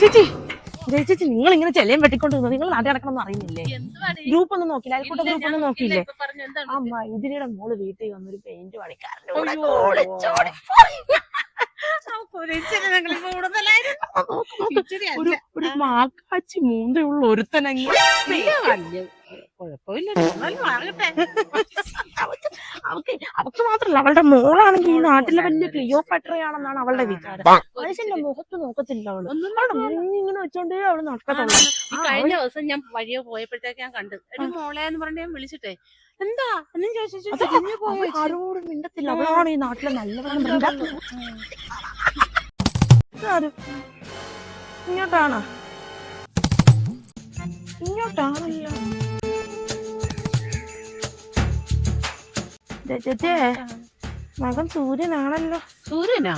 ചേച്ചി നിങ്ങൾ ഇങ്ങനെ ചെലയും വെട്ടിക്കൊണ്ടിരുന്നു. നിങ്ങൾ നാട്ടിൽ നടക്കണമെന്ന് അറിയുന്നില്ലേ? ഗ്രൂപ്പ് ഒന്നും നോക്കില്ല, അയൽക്കൂട്ട ഗ്രൂപ്പ് ഒന്നും നോക്കിയില്ലേ? അമ്മ ഇതിനിടെ മോള് വീട്ടിൽ വന്നൊരു പെയിന്റ് പണിക്കാരൻ്റെ ഒരു മാക്കാച്ചി മൂന്തയുള്ള ഒരുത്തനങ്ങി. അവക്ക് മാത്രല്ല, അവളുടെ മോളാണെങ്കിൽ ഈ നാട്ടിലെ വലിയ ക്ലിയോപാട്രയാണെന്നാണ് അവളുടെ വിചാരം. വയസ്സിന്റെ മുഖത്ത് നോക്കത്തില്ല അവള്. ഇങ്ങനെ വെച്ചോണ്ടേ അവള് നടക്കത്തുള്ളൂ. കഴിഞ്ഞ ദിവസം ഞാൻ വഴിയെ പോയപ്പോഴത്തേക്ക് ഞാൻ കണ്ടു ഒരു മോളെന്ന് പറഞ്ഞ ഞാൻ വിളിച്ചിട്ടേ എന്താ എന്നും ചോദിച്ചു ആരോടും മിണ്ടത്തില്ല. അവളാണ് ഈ നാട്ടിലെ നല്ലവണ്ണം. ഇങ്ങോട്ടാണോ? ഇങ്ങോട്ടാണല്ലോ. ചേച്ചേ, മകൻ സൂര്യനാണല്ലോ. സൂര്യനാ?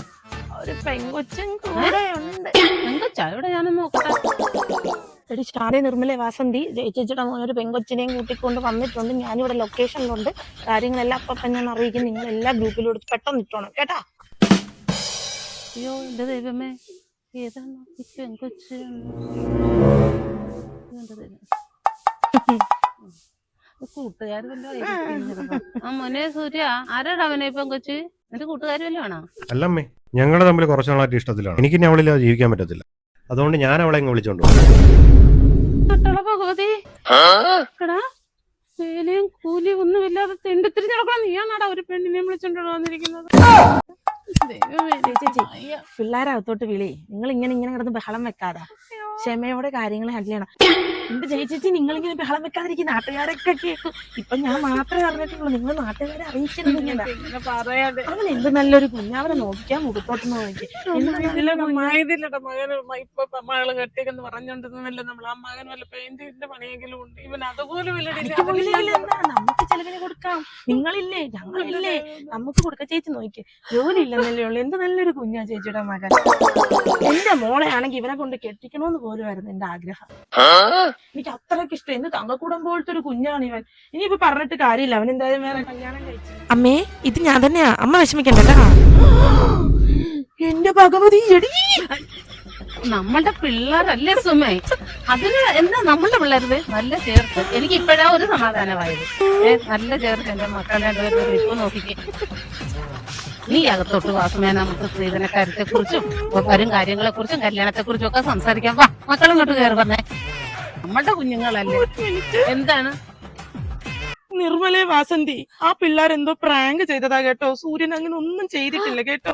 ഒരു പെങ്കൊച്ചും കൂടെ ഉണ്ട്. ഇവിടെ ഞാനൊന്ന് നോക്കട്ടെ. എടി സ്റ്റാറി നിർമ്മല വാസന്തി ചേച്ചിയുടെ മോനൊരു പെങ്കൊച്ചിനെയും കൂട്ടിക്കൊണ്ട് വന്നിട്ടുണ്ട്. ഞാനിവിടെ ലൊക്കേഷനിലുണ്ട്. കാര്യങ്ങളെല്ലാം അപ്പം ഞാൻ അറിയിക്കും. നിങ്ങൾ എല്ലാ ഗ്രൂപ്പിലൂടെ പെട്ടെന്ന് ഇട്ടോണം കേട്ടാ. അയ്യോ എന്റെ ദൈവമേ, ഏതാണ് ഈ പെങ്കൊച്ച്? കൂട്ടുകാര് വല്ലോ. മോനെ സൂര്യ, ആരാടാ അവനെ പെങ്കൊച്ച്? എന്റെ കൂട്ടുകാര് വല്ലോ ആണോ? അല്ലമ്മേ, ഞങ്ങള് തമ്മിൽ കുറച്ചു നാളായിട്ട് ഇഷ്ടത്തിലാണ്. എനിക്ക് ഇനി അവളില്ലാതെ ജീവിക്കാൻ പറ്റത്തില്ല. അതുകൊണ്ട് ഞാൻ അവളെ ഇങ്ങ് വിളിച്ചോണ്ട് ഭഗവതി, വേലയും കൂലിയും ഒന്നുമില്ലാതെ തെണ്ടിത്തിരിഞ്ഞ് നടക്കണം. നീയാണാടാ ഒരു പെണ്ണിനെ വിളിച്ചോണ്ട് വന്നിരിക്കുന്നത്? ചേച്ചി, പിള്ളേരകത്തോട്ട് വിളി. നിങ്ങൾ ഇങ്ങനെ കിടന്ന് ബഹളം വെക്കാതാ. ക്ഷമയോടെ കാര്യങ്ങൾ ഹാൻഡിൽ ചെയ്യണം. എന്റെ ചേച്ചി, നിങ്ങളിങ്ങനെ ബഹളം വെക്കാതിരിക്കും. നാട്ടുകാരൊക്കെ കേൾക്കും. ഇപ്പൊ ഞാൻ മാത്രമേ അറിഞ്ഞിട്ടുള്ളൂ. നിങ്ങൾ നാട്ടുകാരെ അറിയിച്ചിരുന്നില്ല. അവൻ എന്ത് നല്ലൊരു കുഞ്ഞാവനെ നോക്കിയാ മുഖത്തോട്ട് നോക്കി. മകള് കെട്ടിയെന്ന് പറഞ്ഞോണ്ടിരുന്നല്ലോ നമ്മൾ. ആ മകൻ വല്ല പെയിന്റിന്റെ പണിയെങ്കിലും ഉണ്ട്. ഇവൻ അതുപോലെ നമുക്ക് ചെലവിന് കൊടുക്കാം. നിങ്ങളില്ലേ, ഞങ്ങളില്ലേ, നമുക്ക് കൊടുക്കാം. ചേച്ചി നോക്കി, ജോലി ഇല്ലെന്നല്ലേ ഉള്ളു. എന്ത് നല്ലൊരു കുഞ്ഞാ ചേച്ചിയുടെ മകൻ. എന്റെ മോളെ ആണെങ്കിൽ ഇവനെ കൊണ്ട് കെട്ടിക്കണോന്ന് പോലുമായിരുന്നു എന്റെ ആഗ്രഹം. എനിക്ക് അത്രയ്ക്ക് ഇഷ്ടം. എന്ത് തങ്കക്കൂടം പോലത്തെ ഒരു കുഞ്ഞാണ് ഇവൻ. ഇനിയിപ്പോ പറഞ്ഞിട്ട് കാര്യമില്ല. അവൻ എന്തായാലും വേറെ കല്യാണം കഴിച്ചു. അമ്മേ, ഇത് ഞാൻ തന്നെയാ. അമ്മ വിഷമിക്കണ്ടല്ലോ. എന്റെ ഭഗവതി, നമ്മളുടെ പിള്ളേരല്ലേ സുമേ? അതിന് എന്താ നമ്മളുടെ പിള്ളേരുത് നല്ല ചേർത്ത്. എനിക്ക് ഇപ്പോഴാ ഒരു സമാധാനമായത്. നല്ല ചേർത്ത് എന്റെ മക്കളുടെ ഇപ്പൊ നോക്കിക്കേ. നീ അകത്തോട്ട് വാസുമേ, നമുക്ക് സ്ത്രീധനക്കാര്യത്തെ കുറിച്ചും വരും കാര്യങ്ങളെ കുറിച്ചും കല്യാണത്തെ കുറിച്ചും ഒക്കെ സംസാരിക്കാം. വാ, മക്കളും ഇങ്ങോട്ട് കയറി പറഞ്ഞേ. നമ്മളുടെ കുഞ്ഞുങ്ങളല്ലേ. എന്താണ് നിർമ്മലേ വാസന്തി, ആ പിള്ളേരെന്തോ പ്രാങ്ക് ചെയ്തതാ കേട്ടോ. സൂര്യൻ അങ്ങനെ ഒന്നും ചെയ്തിട്ടില്ല കേട്ടോ.